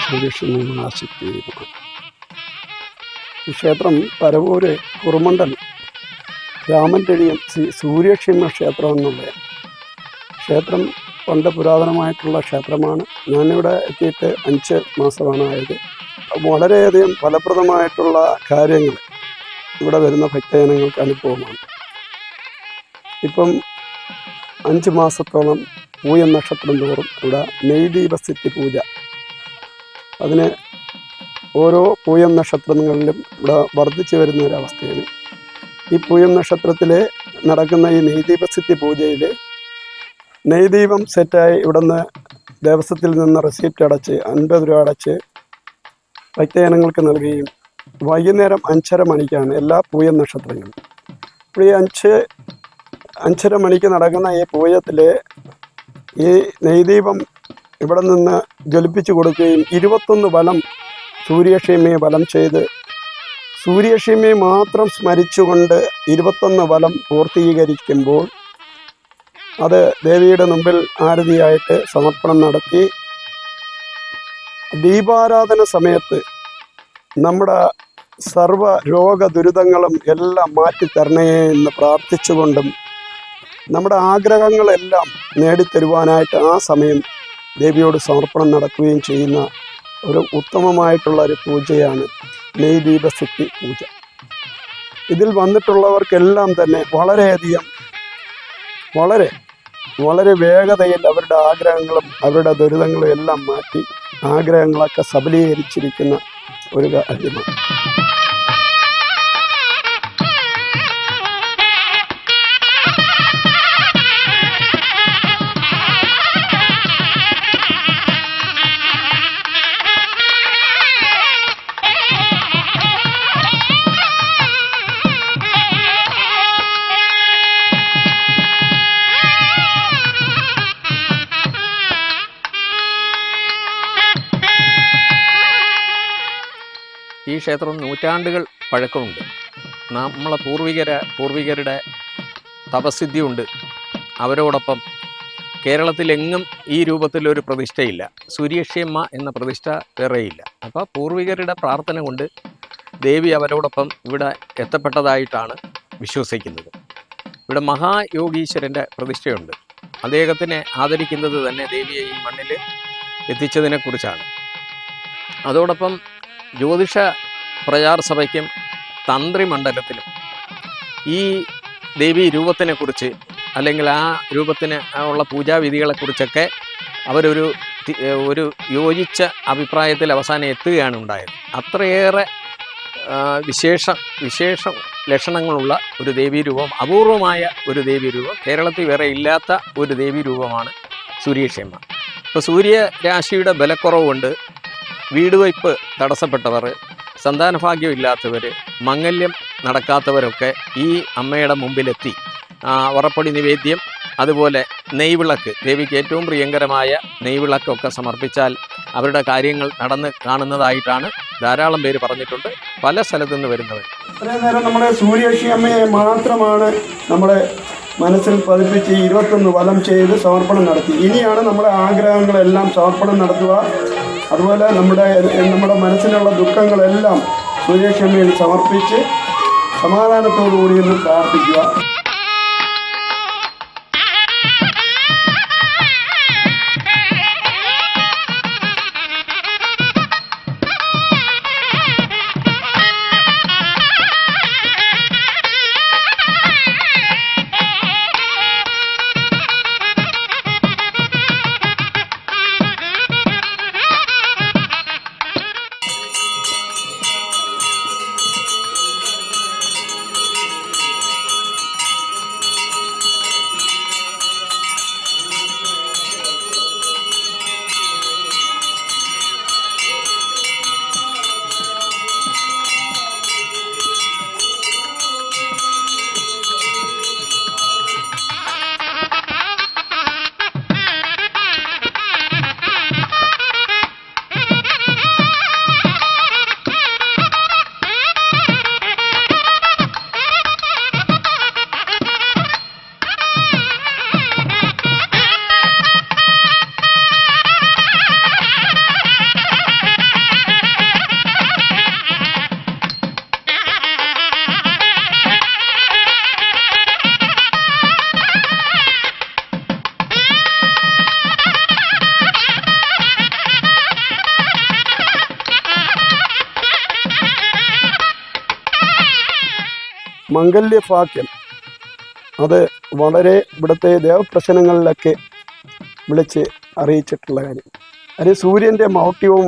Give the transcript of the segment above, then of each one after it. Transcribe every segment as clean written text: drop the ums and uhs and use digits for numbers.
സൂര്യക്ഷേമ മഹാശക്തിയുമാണ്. ഈ ക്ഷേത്രം പരവൂര് കുറുമണ്ടൽ രാമൻ്റെടിയം ശ്രീ സൂര്യക്ഷേമ ക്ഷേത്രം എന്നുള്ളത് ക്ഷേത്രം പണ്ട് പുരാതനമായിട്ടുള്ള ക്ഷേത്രമാണ്. ഞാനിവിടെ എത്തിയിട്ട് 5 മാസമാണ് ആയത്. വളരെയധികം ഫലപ്രദമായിട്ടുള്ള കാര്യങ്ങൾ ഇവിടെ വരുന്ന ഭക്തജനങ്ങൾക്ക് അനുഭവമാണ്. ഇപ്പം 5 മാസത്തോളം പൂയം നക്ഷത്രം തോറും ഇവിടെ നെയ്ദീപസ്ഥിതി പൂജ, അതിന് ഓരോ പൂയം നക്ഷത്രങ്ങളിലും ഇവിടെ വർദ്ധിച്ചു വരുന്ന ഒരവസ്ഥയാണ്. ഈ പൂയം നക്ഷത്രത്തിൽ നടക്കുന്ന ഈ നെയ്ദീപസ്ഥിതി പൂജയിൽ നെയ്ദീപം സെറ്റായി ഇവിടുന്ന് ദേവസ്വത്തിൽ നിന്ന് റെസിപ്റ്റ് അടച്ച് 50 രൂപ അടച്ച് ഭക്തജനങ്ങൾക്ക് നൽകുകയും വൈകുന്നേരം 5:30 മണിക്കാണ് എല്ലാ പൂയം നക്ഷത്രങ്ങളും. ഇപ്പോൾ ഈ 5:30 മണിക്ക് നടക്കുന്ന ഈ പൂജത്തിൽ ഈ നെയ്ദീപം ഇവിടെ നിന്ന് ജ്വലിപ്പിച്ചു കൊടുക്കുകയും 21 വലം സൂര്യക്ഷേമയെ വലം ചെയ്ത് സൂര്യക്ഷേമയെ മാത്രം സ്മരിച്ചുകൊണ്ട് 21 വലം പൂർത്തീകരിക്കുമ്പോൾ അത് ദേവിയുടെ മുമ്പിൽ ആരതിയായിട്ട് സമർപ്പണം നടത്തി ദീപാരാധന സമയത്ത് നമ്മുടെ സർവ രോഗ ദുരിതങ്ങളും എല്ലാം മാറ്റിത്തരണേ എന്ന് പ്രാർത്ഥിച്ചുകൊണ്ടും നമ്മുടെ ആഗ്രഹങ്ങളെല്ലാം നേടിത്തരുവാനായിട്ട് ആ സമയം ദേവിയോട് സമർപ്പണം നടത്തുകയും ചെയ്യുന്ന ഒരു ഉത്തമമായിട്ടുള്ള ഒരു പൂജയാണ് നെയ്ദീപസ്ഥിതി പൂജ. ഇതിൽ വന്നിട്ടുള്ളവർക്കെല്ലാം തന്നെ വളരെയധികം വളരെ വേഗതയിൽ അവരുടെ ആഗ്രഹങ്ങളും അവരുടെ ദുരിതങ്ങളും എല്ലാം മാറ്റി ആഗ്രഹങ്ങളൊക്കെ സബലീകരിച്ചിരിക്കുന്ന ഒരു കാര്യമാണ്. ഈ ക്ഷേത്രം നൂറ്റാണ്ടുകൾ പഴക്കമുണ്ട്. നമ്മളെ പൂർവികരുടെ തപസ്സിദ്ധിയുണ്ട്. അവരോടൊപ്പം കേരളത്തിലെങ്ങും ഈ രൂപത്തിലൊരു പ്രതിഷ്ഠയില്ല. സൂര്യക്ഷേമ എന്ന പ്രതിഷ്ഠ വേറെയില്ല. അപ്പോൾ പൂർവികരുടെ പ്രാർത്ഥന കൊണ്ട് ദേവി അവരോടൊപ്പം ഇവിടെ എത്തപ്പെട്ടതായിട്ടാണ് വിശ്വസിക്കുന്നത്. ഇവിടെ മഹായോഗീശ്വരൻ്റെ പ്രതിഷ്ഠയുണ്ട്. അദ്ദേഹത്തിനെ ആദരിക്കുന്നത് തന്നെ ദേവിയെ ഈ മണ്ണിൽ എത്തിച്ചതിനെക്കുറിച്ചാണ്. അതോടൊപ്പം ജ്യോതിഷ പ്രചാര സഭയ്ക്കും തന്ത്രിമണ്ഡലത്തിലും ഈ ദേവീ രൂപത്തിനെക്കുറിച്ച് അല്ലെങ്കിൽ ആ രൂപത്തിന് ഉള്ള പൂജാവിധികളെക്കുറിച്ചൊക്കെ അവരൊരു യോജിച്ച അഭിപ്രായത്തിൽ അവസാനം എത്തുകയാണ് ഉണ്ടായത്. അത്രയേറെ വിശേഷ ലക്ഷണങ്ങളുള്ള ഒരു ദേവീരൂപം, അപൂർവമായ ഒരു ദേവീരൂപം, കേരളത്തിൽ വേറെ ഇല്ലാത്ത ഒരു ദേവീരൂപമാണ് സൂര്യക്ഷേമ. ഇപ്പോൾ സൂര്യരാശിയുടെ ബലക്കുറവ് കൊണ്ട് വീട് വയ്പ് തടസ്സപ്പെട്ടവർ, സന്താനഭാഗ്യം ഇല്ലാത്തവർ, മംഗല്യം നടക്കാത്തവരൊക്കെ ഈ അമ്മയുടെ മുമ്പിലെത്തി വറപ്പൊടി നിവേദ്യം, അതുപോലെ നെയ്വിളക്ക്, ദേവിക്ക് ഏറ്റവും പ്രിയങ്കരമായ നെയ്വിളക്കൊക്കെ സമർപ്പിച്ചാൽ അവരുടെ കാര്യങ്ങൾ നടന്ന് കാണുന്നതായിട്ടാണ് ധാരാളം പേര് പറഞ്ഞിട്ടുണ്ട്, പല സ്ഥലത്തു നിന്ന് വരുന്നവർ. ഇത്രയും നേരം നമ്മുടെ സൂര്യക്ഷേമയെ മാത്രമാണ് നമ്മുടെ മനസ്സിൽ പതിപ്പിച്ച് 21 വലം ചെയ്ത് സമർപ്പണം നടത്തി. ഇനിയാണ് നമ്മുടെ ആഗ്രഹങ്ങളെല്ലാം സമർപ്പണം നടത്തുക. അതുപോലെ നമ്മുടെ മനസ്സിലുള്ള ദുഃഖങ്ങളെല്ലാം സൂര്യക്ഷേമയിൽ സമർപ്പിച്ച് സമാധാനത്തോടു കൂടി ഒന്ന് പ്രാർത്ഥിക്കുക. മംഗല്യഭാഗ്യം അത് വളരെ ഇവിടുത്തെ ദേവപ്രശ്നങ്ങളിലൊക്കെ വിളിച്ച് അറിയിച്ചിട്ടുള്ള കാര്യം. അത് സൂര്യൻ്റെ മൗഢ്യവും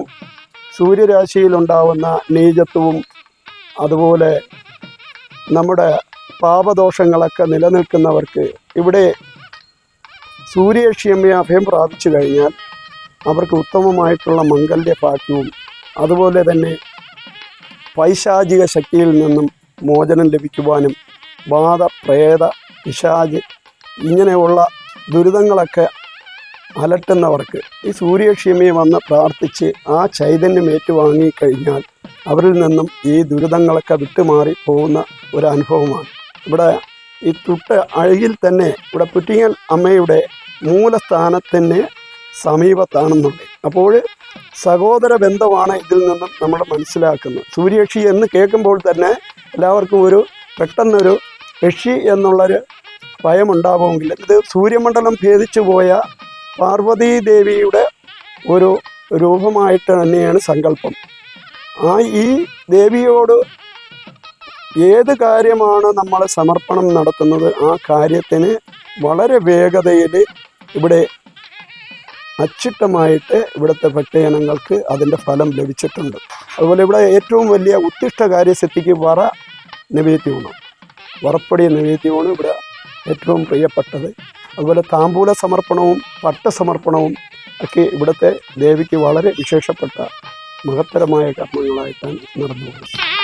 സൂര്യരാശിയിലുണ്ടാവുന്ന നീചത്വവും അതുപോലെ നമ്മുടെ പാപദോഷങ്ങളൊക്കെ നിലനിൽക്കുന്നവർക്ക് ഇവിടെ സൂര്യക്ഷേമ്യ അഭയം പ്രാപിച്ചു കഴിഞ്ഞാൽ അവർക്ക് ഉത്തമമായിട്ടുള്ള മംഗല്യഭാഗ്യവും അതുപോലെ തന്നെ പൈശാചിക ശക്തിയിൽ നിന്നും മോചനം ലഭിക്കുവാനും വാത പ്രേത പിശാച് ഇങ്ങനെയുള്ള ദുരിതങ്ങളൊക്കെ അലട്ടുന്നവർക്ക് ഈ സൂര്യക്ഷേമ്യം വന്ന് പ്രാർത്ഥിച്ച് ആ ചൈതന്യം ഏറ്റുവാങ്ങിക്കഴിഞ്ഞാൽ അവരിൽ നിന്നും ഈ ദുരിതങ്ങളൊക്കെ വിട്ടുമാറി പോകുന്ന ഒരു അനുഭവമാണ്. ഇവിടെ ഈ തുട്ട് അഴകിൽ തന്നെ ഇവിടെ പുറ്റിങ്ങൽ അമ്മയുടെ മൂലസ്ഥാനത്തിന് സമീപത്താണെന്നുള്ളത്. അപ്പോൾ സഹോദര ബന്ധമാണ് ഇതിൽ നിന്നും നമ്മൾ മനസ്സിലാക്കുന്നത്. സൂര്യക്ഷി എന്ന് കേൾക്കുമ്പോൾ തന്നെ എല്ലാവർക്കും ഒരു പെട്ടെന്നൊരു ഋഷി എന്നുള്ളൊരു ഭയമുണ്ടാവുമെങ്കിൽ ഇത് സൂര്യമണ്ഡലം ഭേദിച്ചു പോയ പാർവതീദേവിയുടെ ഒരു രൂപമായിട്ട് തന്നെയാണ് സങ്കല്പം. ഈ ദേവിയോട് ഏത് കാര്യമാണ് നമ്മൾ സമർപ്പണം നടത്തുന്നത് ആ കാര്യത്തിന് വളരെ വേഗതയിൽ ഇവിടെ അച്ചിട്ടമായിട്ട് ഇവിടുത്തെ ഭക്തജനങ്ങൾക്ക് അതിൻ്റെ ഫലം ലഭിച്ചിട്ടുണ്ട്. അതുപോലെ ഇവിടെ ഏറ്റവും വലിയ ഉത്തിഷ്ഠ കാര്യസിദ്ധിക്ക് വറ നിവേദ്യമാണ്, വറപ്പടി നിവേദ്യമാണ് ഇവിടെ ഏറ്റവും പ്രിയപ്പെട്ടത്. അതുപോലെ താമ്പൂല സമർപ്പണവും പട്ടസമർപ്പണവും ഒക്കെ ഇവിടുത്തെ ദേവിക്ക് വളരെ വിശേഷപ്പെട്ട മഹത്തരമായ കർമ്മങ്ങളായിട്ടാണ് നടന്നു പോകുന്നത്.